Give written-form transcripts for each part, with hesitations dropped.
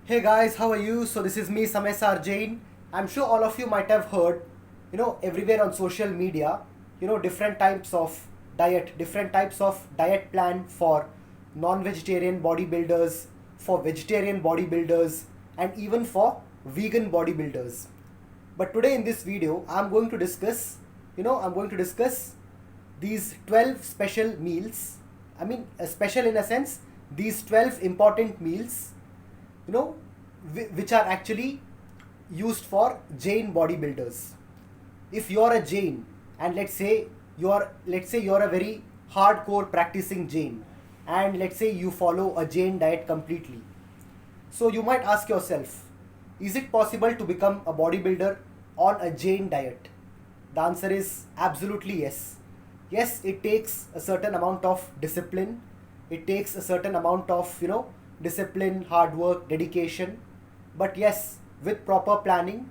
Hey guys, how are you? So this is me, Samesar Jain. I'm sure all of you might have heard, everywhere on social media, different types of different types of diet plan for non-vegetarian bodybuilders, for vegetarian bodybuilders, and even for vegan bodybuilders. But today in this video, I'm going to discuss these 12 special meals. Special in a sense, these 12 important meals you know which are actually used for Jain bodybuilders. If you are a Jain, and let's say you are a very hardcore practicing Jain, and let's say you follow a Jain diet completely, so you might ask yourself, is it possible to become a bodybuilder on a Jain diet? The answer is absolutely yes. Yes, it takes a certain amount of discipline. It takes a certain amount of, discipline, hard work, dedication. But yes, with proper planning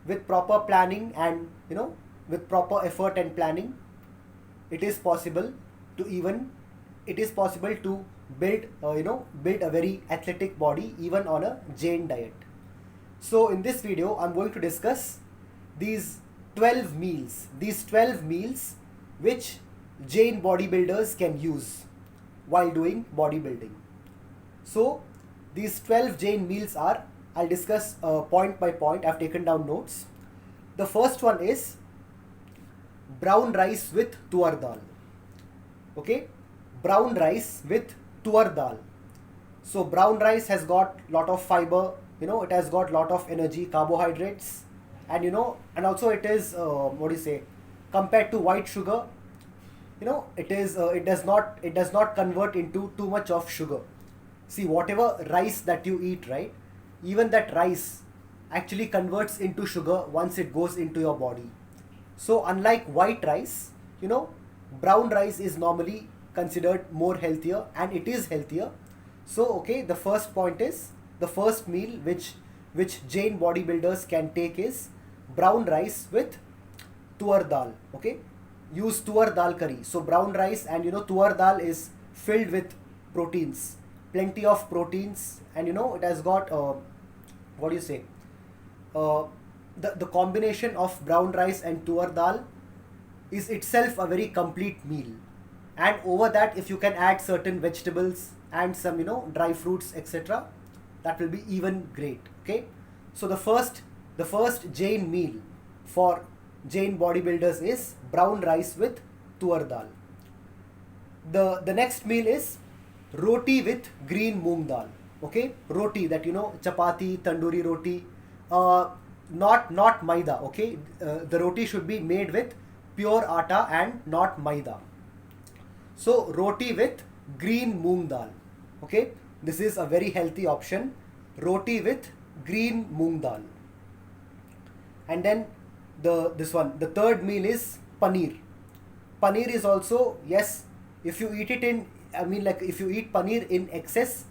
and, with proper effort and planning, it is possible to even, it is possible to build a very athletic body even on a Jain diet. So in this video, I'm going to discuss these 12 meals which Jain bodybuilders can use while doing bodybuilding. So these 12 Jain meals are, I'll discuss point by point. I've taken down notes. The first one is brown rice with Tur Dal. Okay, brown rice with Tur Dal. So brown rice has got lot of fiber, it has got lot of energy, carbohydrates, and and also it is what do you say, compared to white sugar, it does not convert into too much of sugar. See, whatever rice that you eat, right, even that rice actually converts into sugar once it goes into your body. So unlike white rice, brown rice is normally considered more healthier, and it is healthier. So okay, the first point is, the first meal which Jain bodybuilders can take is brown rice with Tur Dal. Okay, use Tur Dal curry. So brown rice, and Tur Dal is filled with proteins, plenty of proteins, and it has got what do you say, the combination of brown rice and Tur Dal is itself a very complete meal. And over that, if you can add certain vegetables and some dry fruits, etc., that will be even great. Okay, so the first Jain meal for Jain bodybuilders is brown rice with Tur Dal. The next meal is roti with green moong dal. Okay, roti, that chapati, tandoori roti, not maida. Okay, the roti should be made with pure atta and not maida. So roti with green moong dal. Okay, this is a very healthy option. Roti with green moong dal. And then the third meal is paneer. Paneer is also, yes, if you eat it in, if you eat paneer in excess,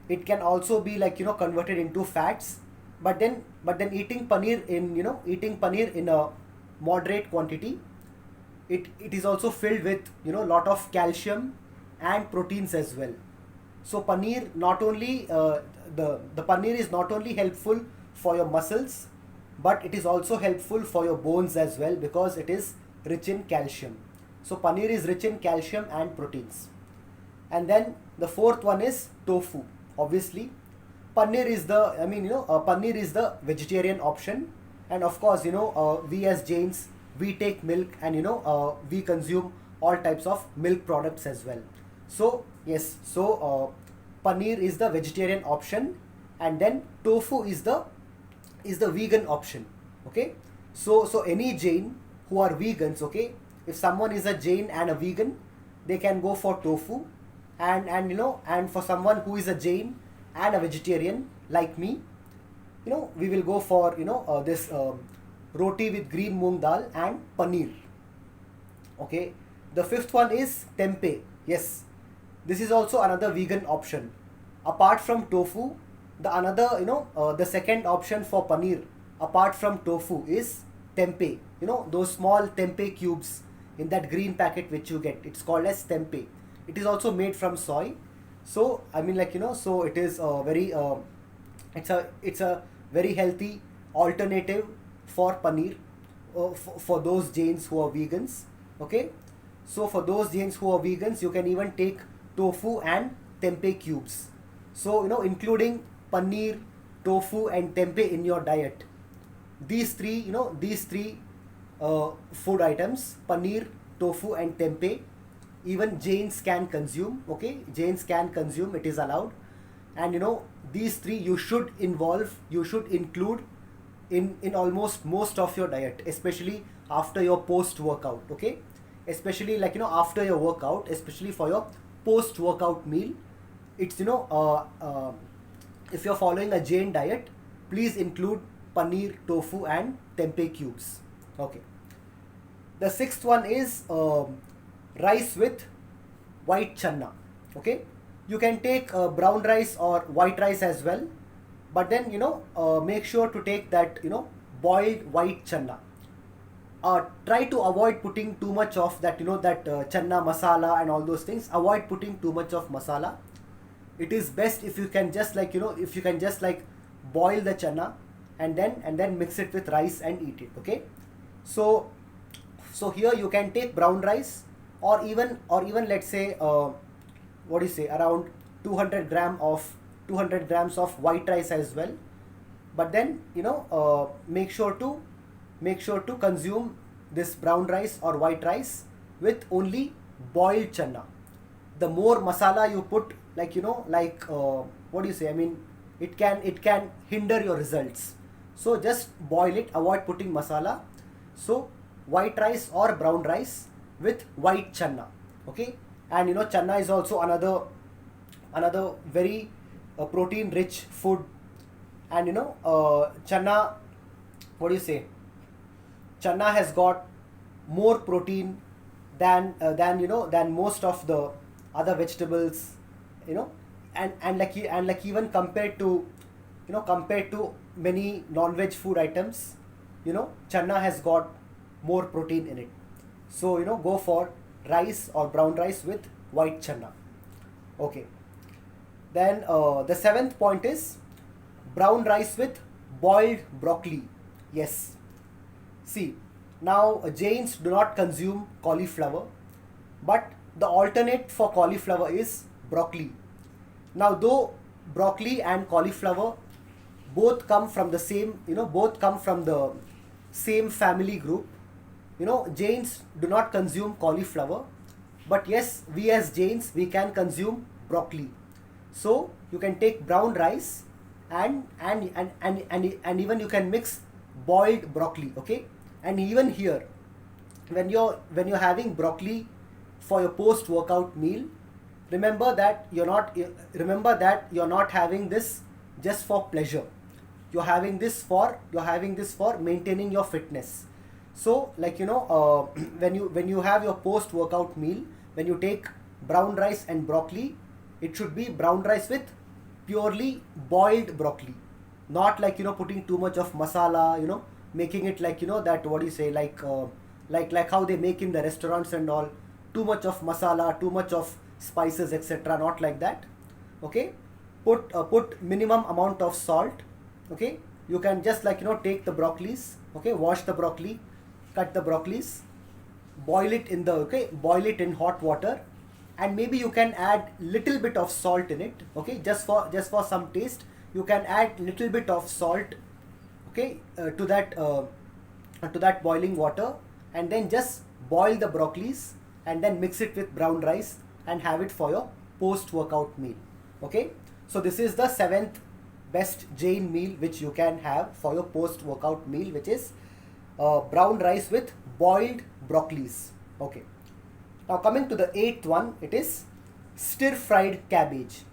it can also be converted into fats. But then eating paneer in a moderate quantity, it is also filled with lot of calcium and proteins as well. So paneer not only the paneer is not only helpful for your muscles, but it is also helpful for your bones as well, because it is rich in calcium. So paneer is rich in calcium and proteins. And then the fourth one is tofu. Obviously, paneer is paneer is the vegetarian option. And of course, we as Jains, we take milk, and we consume all types of milk products as well. So yes, so paneer is the vegetarian option, and then tofu is the vegan option. Okay, so any Jain who are vegans, okay, if someone is a Jain and a vegan, they can go for tofu. And for someone who is a Jain and a vegetarian like me, we will go for this roti with green moong dal and paneer. Okay, the fifth one is tempeh. Yes, this is also another vegan option. Apart from tofu, the second option for paneer apart from tofu is tempeh. Those small tempeh cubes in that green packet which you get, it's called as tempeh. It is also made from soy. So so it is very It's a very healthy alternative for paneer, for those Jains who are vegans. Okay, so for those Jains who are vegans, you can even take tofu and tempeh cubes. So including paneer, tofu, and tempeh in your diet. These three food items, paneer, tofu, and tempeh, even Jains can consume. Okay, Jains can consume, it is allowed. And these three you should include in almost most of your diet, especially after your post workout. Okay, especially after your workout, especially for your post workout meal. It's if you're following a Jain diet, please include paneer, tofu, and tempeh cubes. Okay, the sixth one is rice with white chana. Okay, you can take brown rice or white rice as well, but then make sure to take that boiled white chana. Try to avoid putting too much of that chana masala and all those things. Avoid putting too much of masala. It is best if you can just boil the chana and then mix it with rice and eat it. Okay, so here you can take brown rice, or even let's say around 200 grams of white rice as well. But then make sure to consume this brown rice or white rice with only boiled chana. The more masala you put, it can hinder your results. So just boil it, avoid putting masala. So white rice or brown rice with white chana. Okay, and chana is also another very protein rich food. And chana, chana has got more protein than most of the other vegetables, and even compared to many non-veg food items, chana has got more protein in it. So go for rice or brown rice with white chana. Okay, then the seventh point is brown rice with boiled broccoli. Yes, see, now Jains do not consume cauliflower, but the alternate for cauliflower is broccoli. Now, though broccoli and cauliflower both come from the same family group, Jains do not consume cauliflower, but yes, we as Jains, we can consume broccoli. So you can take brown rice and even you can mix boiled broccoli. Okay, and even here, when you're having broccoli for your post workout meal, remember that you're not having this just for pleasure. You're having this for maintaining your fitness. So when you have your post workout meal, when you take brown rice and broccoli, it should be brown rice with purely boiled broccoli, not putting too much of masala, making it like how they make in the restaurants and all, too much of masala, too much of spices, etc. Not like that. Okay, put minimum amount of salt. Okay, you can just take the broccolis. Okay, wash the broccoli, cut the broccolis, boil it in hot water, and maybe you can add little bit of salt in it. Okay, just for some taste, you can add little bit of salt. Okay, to that boiling water, and then just boil the broccolis and then mix it with brown rice and have it for your post workout meal. Okay, so this is the seventh best Jain meal which you can have for your post workout meal, which is brown rice with boiled broccolis. Okay, now coming to the eighth one, it is stir fried cabbage.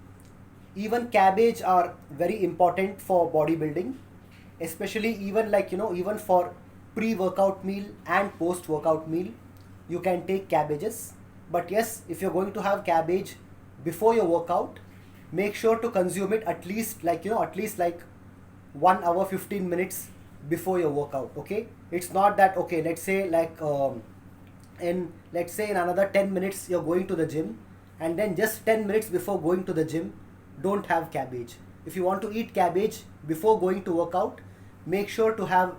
Even cabbage are very important for bodybuilding, especially even for pre-workout meal and post-workout meal, you can take cabbages. But yes, if you're going to have cabbage before your workout, make sure to consume it at least 1 hour 15 minutes before your workout. Okay, it's not that, okay, let's say in another 10 minutes you're going to the gym, and then just 10 minutes before going to the gym, don't have cabbage. if you want to eat cabbage before going to workout, make sure to have,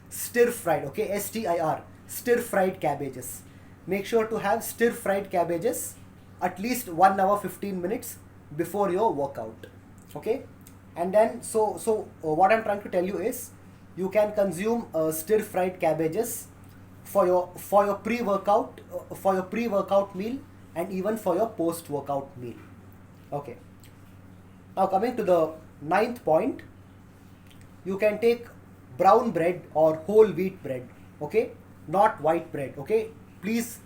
stir fried, okay, STIR, stir fried cabbages. Make sure to have stir fried cabbages at least 1 hour 15 minutes before your workout, okay. And then what I'm trying to tell you is, you can consume stir fried cabbages for your pre-workout meal, and even for your post-workout meal, okay. Now coming to the ninth point, you can take brown bread or whole wheat bread, okay, not white bread, okay. Please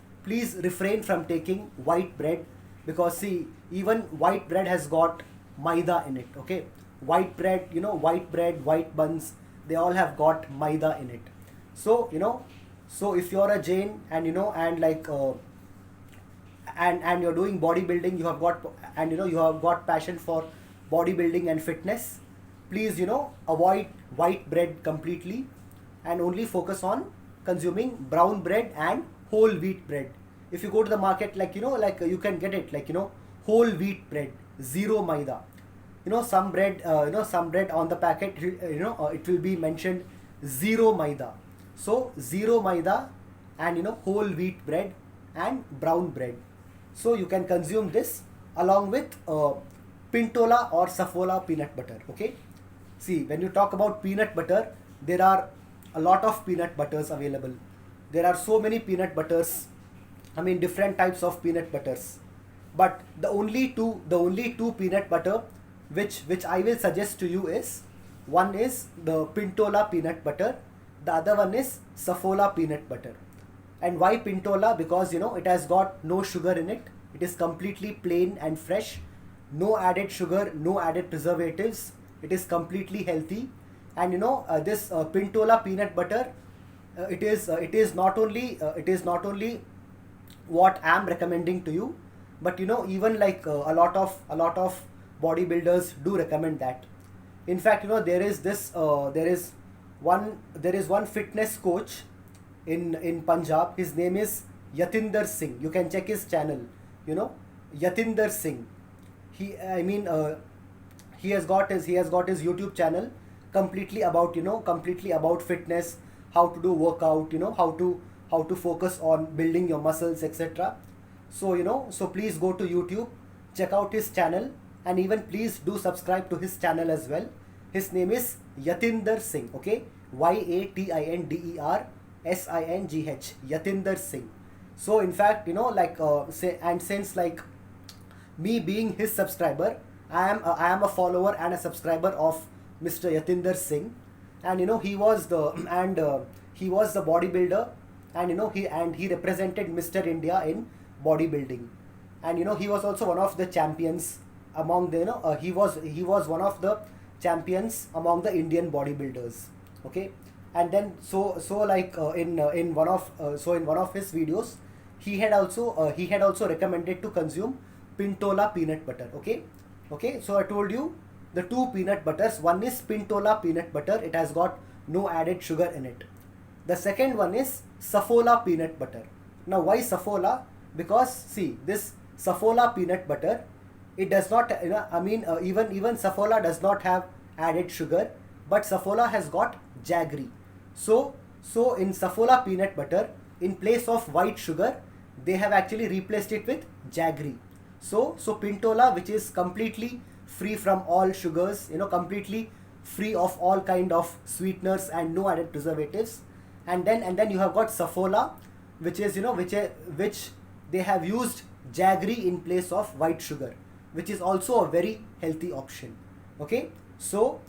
refrain from taking white bread, because see, even white bread has got maida in it, okay. White bread, white buns, they all have got maida in it. So so if you're a Jain, and and you're doing bodybuilding, you have got passion for bodybuilding and fitness, please avoid white bread completely, and only focus on consuming brown bread and whole wheat bread. If you go to the market, you can get it, whole wheat bread, zero maida. Some bread on the packet, it will be mentioned zero maida. So zero maida, and whole wheat bread and brown bread. So you can consume this along with Pintola or Saffola peanut butter, okay. See, when you talk about peanut butter, there are a lot of peanut butters available. There are so many peanut butters, different types of peanut butters. But the only two peanut butter which I will suggest to you is, one is the Pintola peanut butter, the other one is Saffola peanut butter. And why Pintola? Because it has got no sugar in it. It is completely plain and fresh, no added sugar, no added preservatives. It is completely healthy. And this Pintola peanut butter, it is not only what I am recommending to you, but even a lot of bodybuilders do recommend that. In fact, there is one fitness coach in Punjab. His name is Yatinder Singh. You can check his channel. Yatinder Singh. He has got his YouTube channel completely about fitness, how to do workout, how to focus on building your muscles, etc. So please go to YouTube, check out his channel, and even please do subscribe to his channel as well. His name is Yatinder Singh, okay, YATINDER SINGH, Yatinder Singh. So in fact, since me being his subscriber, I am a follower and a subscriber of Mr. Yatinder Singh, and he was the bodybuilder, and he represented Mr. India in bodybuilding, and he was also one of the champions among the he was one of the champions among the Indian bodybuilders, okay. And then in one of his videos, he had also recommended to consume Pintola peanut butter, okay. So I told you the two peanut butters. One is Pintola peanut butter, it has got no added sugar in it. The second one is Saffola peanut butter. Now why Saffola? Because see, this Saffola peanut butter, it does not even Saffola does not have added sugar, but Saffola has got jaggery. So in Saffola peanut butter, in place of white sugar, they have actually replaced it with jaggery. So Pintola, which is completely free from all sugars, completely free of all kind of sweeteners and no added preservatives. And then you have got Saffola, which is which they have used jaggery in place of white sugar, which is also a very healthy option, okay. So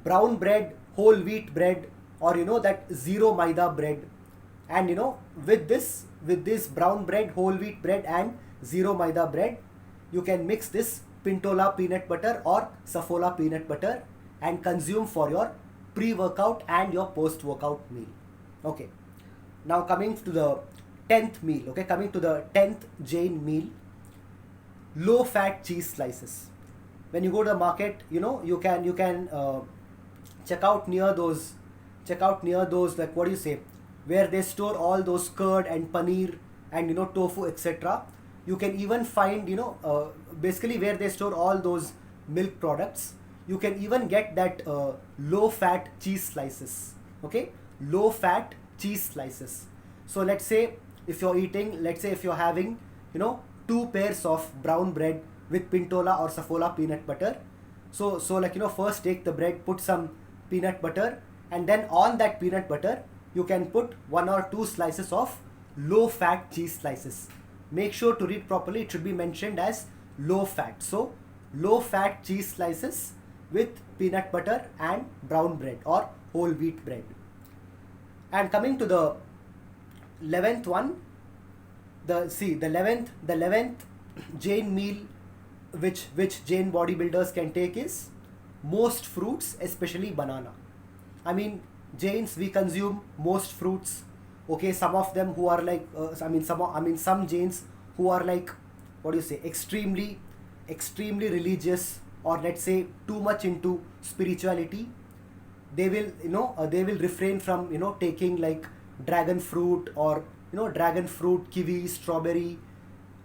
brown bread, whole wheat bread, or that zero maida bread, and with this brown bread, whole wheat bread and zero maida bread, you can mix this Pintola peanut butter or Saffola peanut butter and consume for your pre-workout and your post-workout meal, okay. Now coming to the 10th meal, okay, coming to the 10th Jain meal, low fat cheese slices. When you go to the market, you can check out near those, like, what do you say, where they store all those curd and paneer and tofu, etc. You can even find basically where they store all those milk products. You can even get that low fat cheese slices. Okay, low fat cheese slices. So let's say if you're eating, let's say if you're having, you know, 2 pairs of brown bread with pintola or safola peanut butter. So like, you know, first take the bread, put some peanut butter, and then on that peanut butter you can put 1 or 2 slices of low fat cheese slices. Make sure to read properly, it should be mentioned as low fat. So low fat cheese slices with peanut butter and brown bread or whole wheat bread. And coming to the 11th one, the 11th Jain meal which Jain bodybuilders can take is most fruits, especially banana. I mean, Jains, we consume most fruits. Okay, some of them who are like some Jains who are like, what do you say, extremely religious, or let's say too much into spirituality, they will, you know, they will refrain from, you know, taking like dragon fruit, or, you know, dragon fruit, kiwi, strawberry,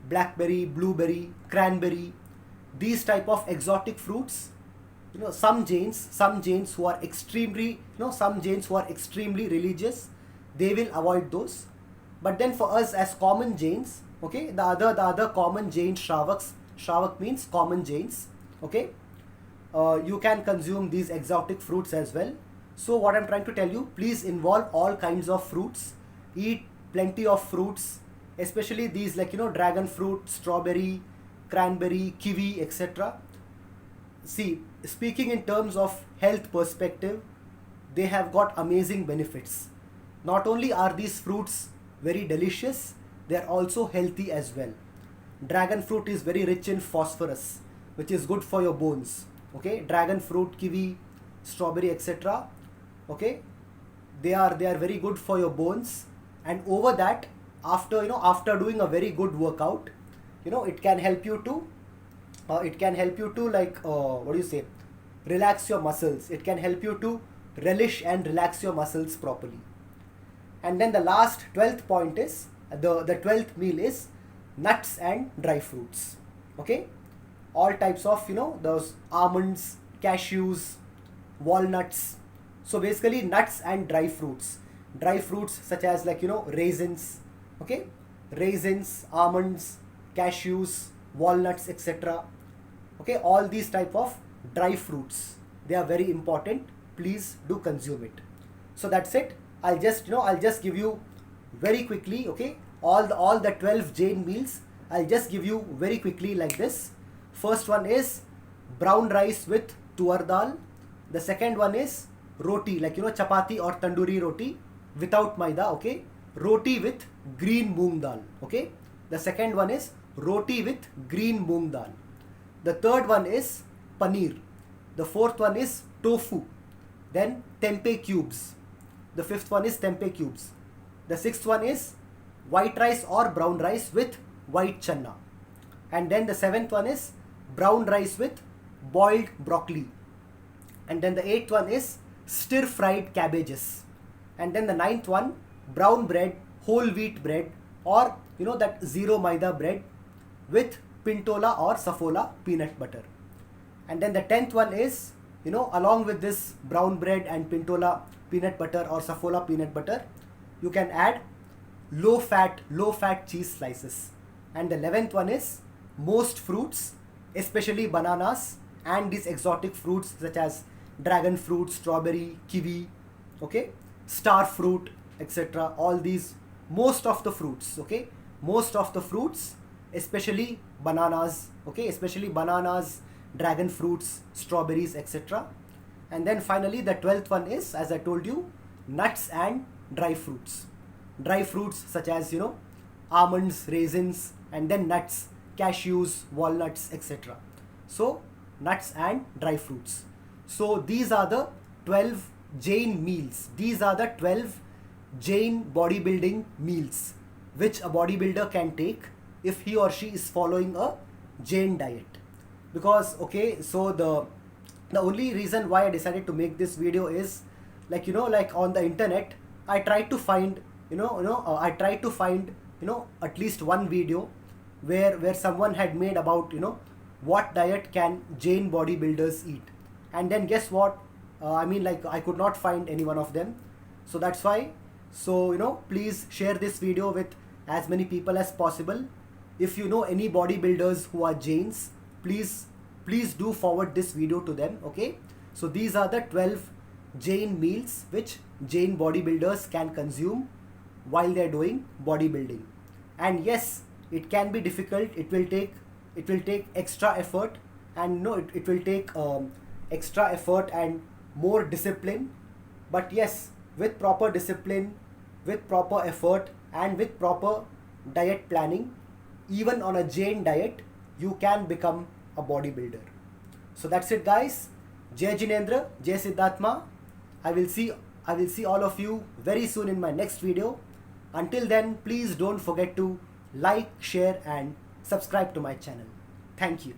blackberry, blueberry, cranberry, these type of exotic fruits. You know, some Jains who are extremely, you know, some Jains who are extremely religious, they will avoid those. But then for us as common Jains, okay, the other common Jain Shravak means common Jains, okay, you can consume these exotic fruits as well. So what I'm trying to tell you, please involve all kinds of fruits, eat plenty of fruits, especially these, like, you know, dragon fruit, strawberry, cranberry, kiwi, etc. See, speaking in terms of health perspective, they have got amazing benefits. Not only are these fruits very delicious, they are also healthy as well. Dragon fruit is very rich in phosphorus, which is good for your bones. Okay, dragon fruit, kiwi, strawberry, etc. Okay, they are very good for your bones. And over that, after doing a very good workout, you know, it can help you to like, what do you say, relax your muscles. It can help you to relish and relax your muscles properly. And then the last 12th point is, the 12th meal is nuts and dry fruits. Okay, all types of, you know, those almonds, cashews, walnuts. So basically nuts and dry fruits such as, like, you know, raisins, okay, raisins, almonds, cashews, walnuts, etc. Okay, all these type of dry fruits, they are very important. Please do consume it. So that's it. I'll just give you very quickly, okay, all the 12 Jain meals. I'll just give you very quickly like this. First one is brown rice with Tur Dal. The second one is roti, like, you know, chapati or tandoori roti without maida, okay, roti with green moong dal, okay. The second one is roti with green moong dal. The third one is paneer. The fourth one is tofu. Then tempeh cubes. The fifth one is tempeh cubes. The sixth one is white rice or brown rice with white chana. And then the seventh one is brown rice with boiled broccoli. And then the eighth one is stir fried cabbages. And then the ninth one, brown bread, whole wheat bread, or, you know, that zero maida bread with pintola or safola peanut butter. And then the 10th one is, you know, along with this brown bread and pintola peanut butter or safola peanut butter, you can add low fat cheese slices. And the 11th one is most fruits, especially bananas and these exotic fruits such as dragon fruit, strawberry, kiwi, okay, star fruit, etc. All these, most of the fruits, okay, most of the fruits, especially bananas, okay, especially bananas, dragon fruits, strawberries, etc. And then finally the 12th one is, as I told you, nuts and dry fruits. Dry fruits such as, you know, almonds, raisins, and then nuts, cashews, walnuts, etc. So nuts and dry fruits. So these are the 12 Jain meals. These are the 12 Jain bodybuilding meals which a bodybuilder can take if he or she is following a Jain diet. Because, okay, so the only reason why I decided to make this video is, like, you know, like on the internet, I tried to find, at least one video where someone had made about, you know, what diet can Jain bodybuilders eat. And then guess what? I could not find any one of them. So that's why. So, please share this video with as many people as possible. If you know any bodybuilders who are Jains, please do forward this video to them. Okay. So these are the 12 Jain meals which Jain bodybuilders can consume while they're doing bodybuilding. And yes, it can be difficult. It will take extra effort, and it will take extra effort and more discipline. But yes, with proper discipline, with proper effort, and with proper diet planning, even on a Jain diet, you can become a bodybuilder. So that's it, guys. Jai Jinendra, Jai Siddhatma. I will see all of you very soon in my next video. Until then, please don't forget to like, share and subscribe to my channel. Thank you.